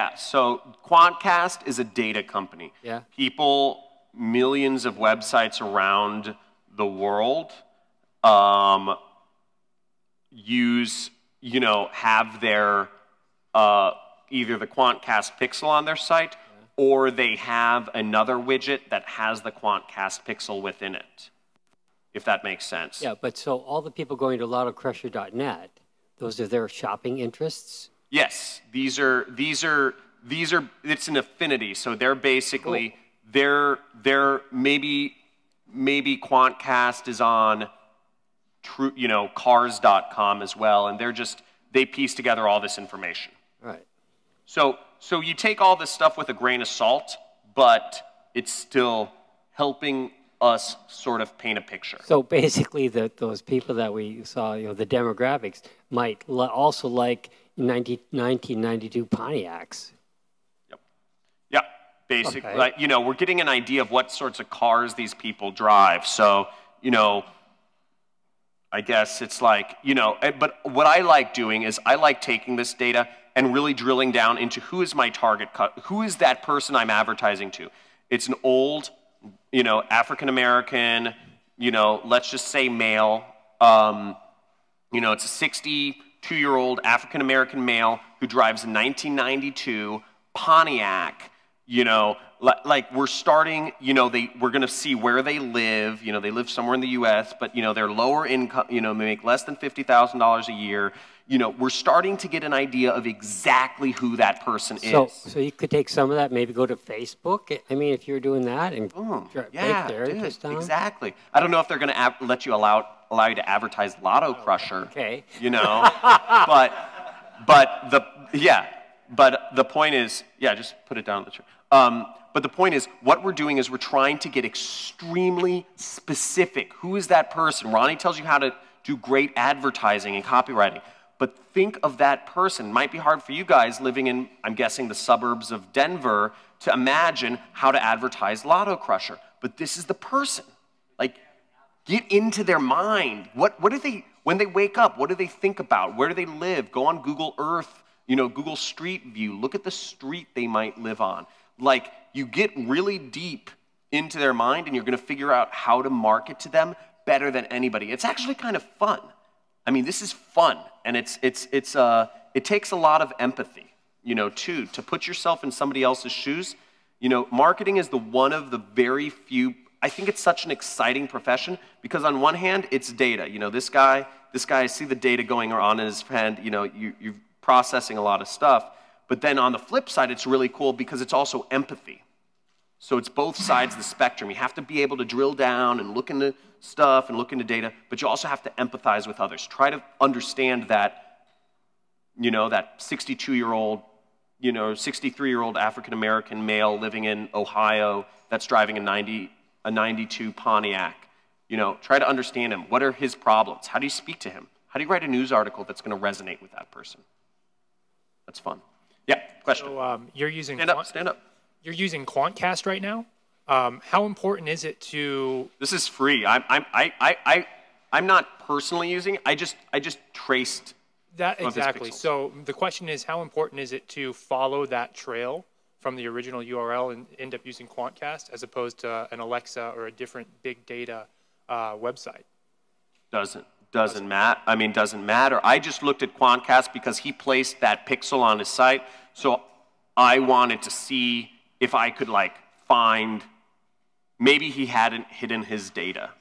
Yeah, so Quantcast is a data company. Yeah. People, millions of websites around the world use, have their, either the Quantcast pixel on their site, or they have another widget that has the Quantcast pixel within it, if that makes sense. Yeah, but so all the people going to lottocrusher.net, those are their shopping interests? Yes, these are, it's an affinity. So they're basically, they're maybe Quantcast is on cars.com as well, and they piece together all this information. Right. So you take all this stuff with a grain of salt, but it's still helping us sort of paint a picture. So basically, those people that we saw, the demographics, might also like 1992 Pontiacs. Yep. Yeah. Basically, Okay. we're getting an idea of what sorts of cars these people drive. So, I guess it's like, but what I like doing is I like taking this data and really drilling down into who is my target, who is that person I'm advertising to. It's an old, African-American, let's just say male. It's a 62-year-old African-American male who drives a 1992 Pontiac. Like we're starting, we're going to see where they live. They live somewhere in the U.S., but, they're lower income, they make less than $50,000 a year. We're starting to get an idea of exactly who that person is. So you could take some of that, maybe go to Facebook. I mean, if you're doing that and break their interest down. Exactly. I don't know if they're going to let you allow you to advertise Lotto Crusher. Okay. But the point is, just put it down the chair. But the point is, what we're doing is we're trying to get extremely specific. Who is that person? Ronnie tells you how to do great advertising and copywriting. But think of that person. It might be hard for you guys living in, I'm guessing, the suburbs of Denver to imagine how to advertise Lotto Crusher. But this is the person. Like, get into their mind. What do they, when they wake up, what do they think about? Where do they live? Go on Google Earth, Google Street View. Look at the street they might live on. Like, you get really deep into their mind and you're going to figure out how to market to them better than anybody. It's actually kind of fun. I mean, this is fun, and it takes a lot of empathy, too, to put yourself in somebody else's shoes. Marketing is one of the very few. I think it's such an exciting profession because on one hand, it's data. This guy, I see the data going on in his head. You're processing a lot of stuff, but then on the flip side, it's really cool because it's also empathy. So it's both sides of the spectrum. You have to be able to drill down and look into stuff and look into data, but you also have to empathize with others. Try to understand that, that 62-year-old, 63-year-old African-American male living in Ohio that's driving a 92 Pontiac. Try to understand him. What are his problems? How do you speak to him? How do you write a news article that's going to resonate with that person? That's fun. Yeah, question. So you're using stand up. You're using Quantcast right now. How important is it to? This is free. I'm not personally using it. I just traced That exactly. So the question is, how important is it to follow that trail from the original URL and end up using Quantcast as opposed to an Alexa or a different big data website? Doesn't matter. I mean, doesn't matter. I just looked at Quantcast because he placed that pixel on his site, so I wanted to see if I could find. Maybe he hadn't hidden his data.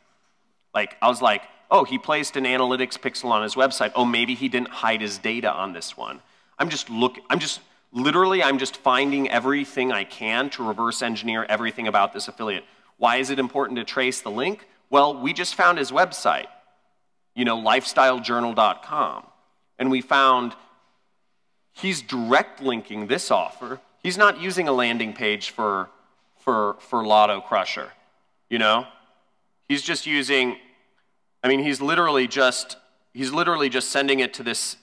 I was like, oh, he placed an analytics pixel on his website. Oh, maybe he didn't hide his data on this one. I'm just finding everything I can to reverse engineer everything about this affiliate. Why is it important to trace the link? Well, we just found his website, lifestylejournal.com. And we found he's direct linking this offer. He's not using a landing page for Lotto Crusher, He's just using, he's literally just sending it to this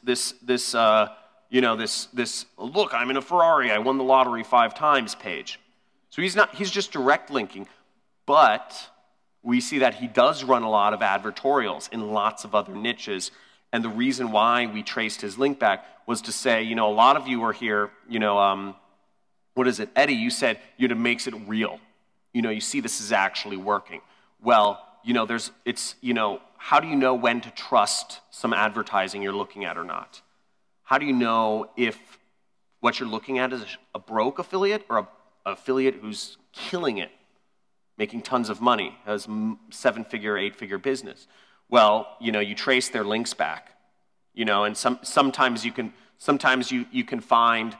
look, I'm in a Ferrari, I won the lottery 5 times page. So he's just direct linking, but we see that he does run a lot of advertorials in lots of other niches, and the reason why we traced his link back was to say, a lot of you are here, what is it? Eddie, you said, you know, makes it real. You know, you see this is actually working. Well, you know, you know, how do you know when to trust some advertising you're looking at or not? How do you know if what you're looking at is a broke affiliate or an affiliate who's killing it, making tons of money, has 7-figure, 8-figure business? Well, you know, you trace their links back, you know, and sometimes you can find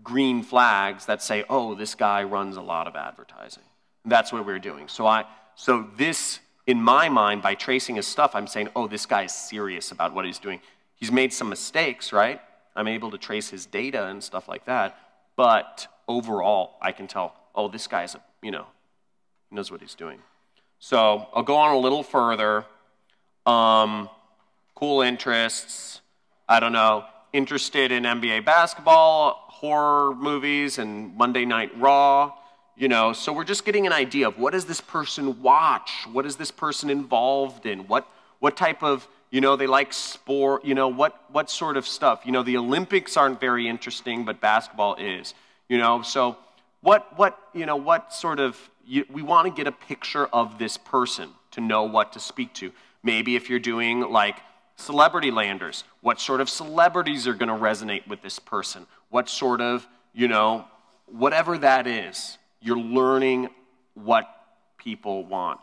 green flags that say, oh, this guy runs a lot of advertising. And that's what we're doing. So this, in my mind, by tracing his stuff, I'm saying, oh, this guy is serious about what he's doing. He's made some mistakes, right? I'm able to trace his data and stuff like that. But overall, I can tell, oh, this guy's, you know, he knows what he's doing. So I'll go on a little further. Cool interests, I don't know, interested in NBA basketball, horror movies, and Monday Night Raw. You know, so we're just getting an idea of what does this person watch? What is this person involved in? What type of, you know, they like sport, you know, what sort of stuff? You know, the Olympics aren't very interesting, but basketball is, you know. So you know, what sort of, we want to get a picture of this person to know what to speak to. Maybe if you're doing like celebrity landers, what sort of celebrities are going to resonate with this person? What sort of, you know, whatever that is. You're learning what people want.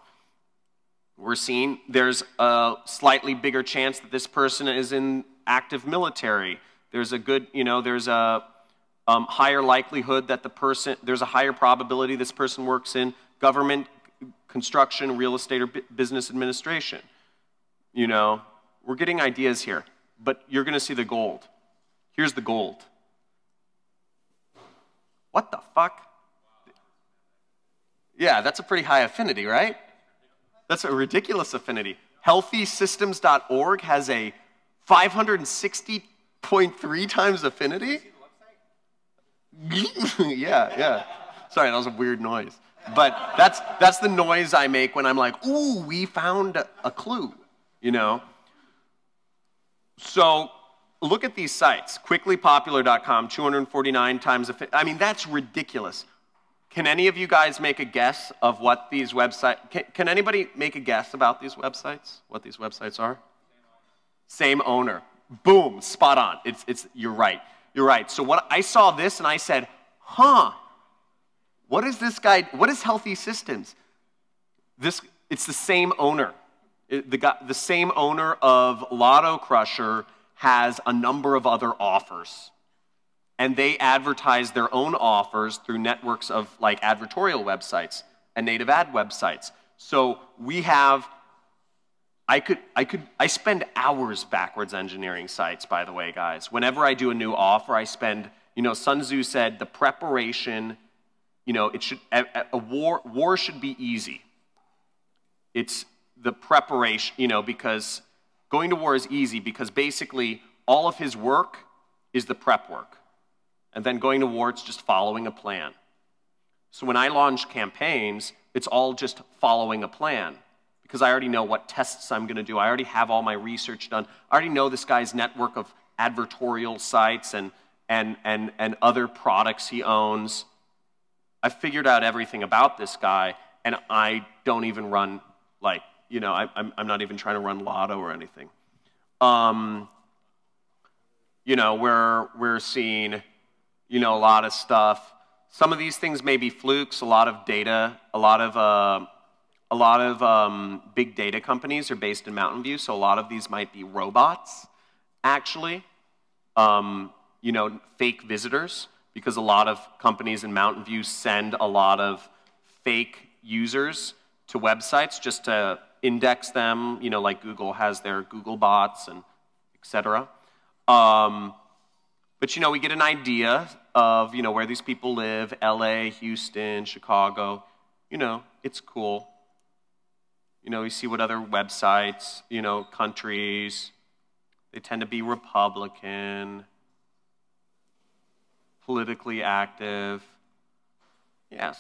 We're seeing there's a slightly bigger chance that this person is in active military. There's a good, you know, there's a higher likelihood that there's a higher probability this person works in government, construction, real estate, or business administration. You know, we're getting ideas here, but you're going to see the gold. Here's the gold. What the fuck? Yeah, that's a pretty high affinity, right? That's a ridiculous affinity. Healthysystems.org has a 560.3 times affinity? Yeah. Sorry, that was a weird noise. But that's the noise I make when I'm like, ooh, we found a clue, you know? So look at these sites. Quicklypopular.com, 249 times affinity. I mean, that's ridiculous. Can any of you guys make a guess of what these websites, can anybody make a guess about these websites? What these websites are? Same owner. Boom, spot on. You're right. You're right. So what I saw this and I said, huh, what is this guy, what is Healthy Systems? It's the same owner. The same owner of Lotto Crusher has a number of other offers. And they advertise their own offers through networks of like advertorial websites and native ad websites. So we have, I spend hours backwards engineering sites, by the way, guys. Whenever I do a new offer, I spend, you know, Sun Tzu said the preparation, you know, war should be easy. It's the preparation, you know, because going to war is easy because basically all of his work is the prep work. And then going to war, it's just following a plan. So when I launch campaigns, it's all just following a plan because I already know what tests I'm going to do. I already have all my research done. I already know this guy's network of advertorial sites and other products he owns. I've figured out everything about this guy, and I don't even run, like, you know, I'm not even trying to run Lotto or anything. You know, we're seeing, you know, a lot of stuff. Some of these things may be flukes, a lot of data, a lot of big data companies are based in Mountain View, so a lot of these might be robots, actually. You know, fake visitors, because a lot of companies in Mountain View send a lot of fake users to websites just to index them, you know, like Google has their Google bots and et cetera. But, you know, we get an idea of, you know, where these people live, LA, Houston, Chicago. You know, it's cool. You know, we see what other websites, you know, countries, they tend to be Republican, politically active. Yeah,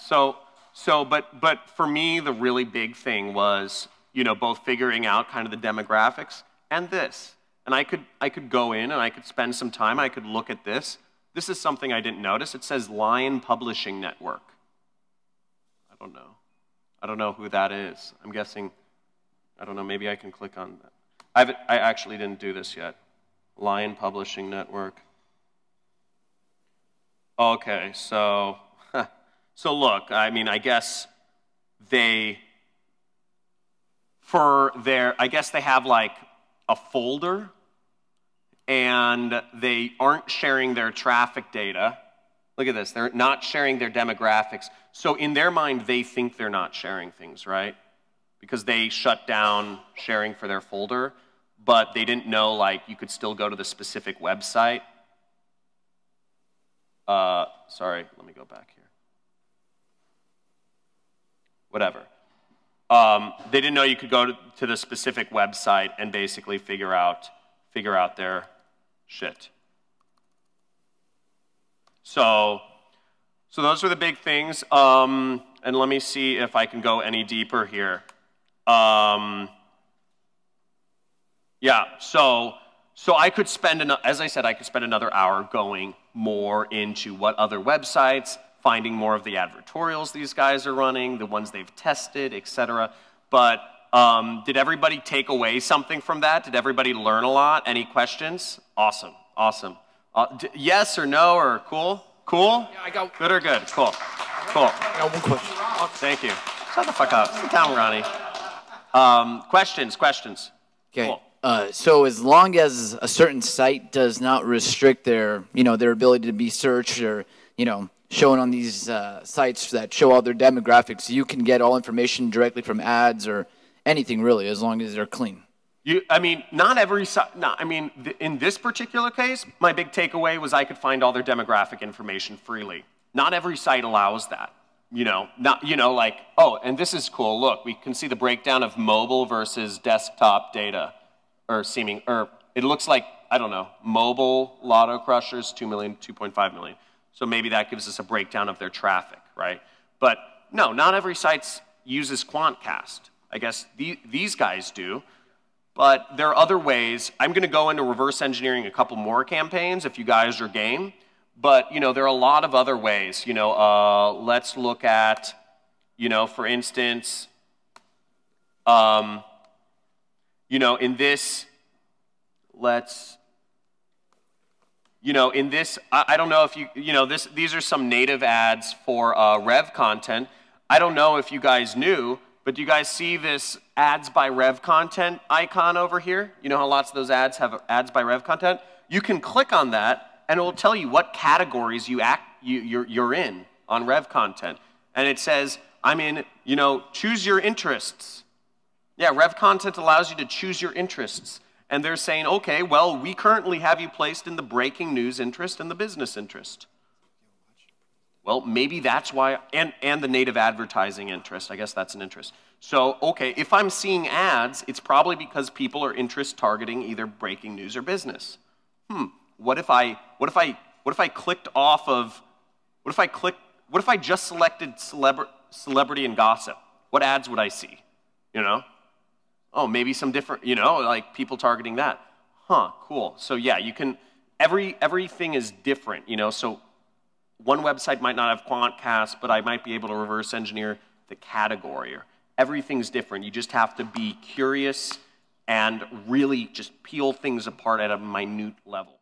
but for me, the really big thing was, you know, both figuring out kind of the demographics and this. And I could go in and I could spend some time, I could look at this, This is something I didn't notice. It says Lion Publishing Network. I don't know. I don't know who that is. I'm guessing, I don't know, maybe I can click on that. I actually didn't do this yet. Lion Publishing Network. Okay, so, so look, I mean, I guess they, I guess they have like a folder, and they aren't sharing their traffic data. Look at this, they're not sharing their demographics. So in their mind, they think they're not sharing things, right? Because they shut down sharing for their folder, but they didn't know like you could still go to the specific website. Sorry, let me go back here. Whatever. They didn't know you could go to the specific website and basically figure out their shit. So those are the big things. And let me see if I can go any deeper here. Yeah, so I could spend, as I said, I could spend another hour going more into what other websites, finding more of the advertorials these guys are running, the ones they've tested, etc. But did everybody take away something from that? Did everybody learn a lot? Any questions? Awesome, awesome. Yes or no or cool? Cool? Yeah, I got good or good? Cool. Cool. I got one question. Thank you. Shut the fuck up. Sit down, Ronnie. Questions? Okay. Cool. So as long as a certain site does not restrict their, their ability to be searched or, shown on these sites that show all their demographics, you can get all information directly from ads or anything really, as long as they're clean. I mean, not every site. No, I mean, in this particular case, my big takeaway was I could find all their demographic information freely. Not every site allows that. Like, oh, and this is cool. Look, we can see the breakdown of mobile versus desktop data, or it looks like, I don't know, mobile lotto crushers, 2 million, 2.5 million. So maybe that gives us a breakdown of their traffic, right? But no, not every site uses Quantcast. I guess these guys do. But there are other ways. I'm going to go into reverse engineering a couple more campaigns if you guys are game. But, there are a lot of other ways. Let's look at, for instance, in this, in this, I don't know if these are some native ads for Rev content. I don't know if you guys knew, but do you guys see this ads by Rev content icon over here? You know how lots of those ads have ads by Rev content? You can click on that, and it will tell you what categories you're in on Rev content. And it says, I'm in, choose your interests. Yeah, Rev content allows you to choose your interests. And they're saying, okay, well, we currently have you placed in the breaking news interest and the business interest. Well, maybe that's why, and the native advertising interest. I guess that's an interest. So, okay, if I'm seeing ads, it's probably because people are interest targeting either breaking news or business. What if I clicked off of, what if I just selected celebrity and gossip? What ads would I see? Oh, maybe some different, like people targeting that. Cool. So yeah, you can, everything is different, so one website might not have Quantcast, but I might be able to reverse engineer the category. Everything's different. You just have to be curious and really just peel things apart at a minute level.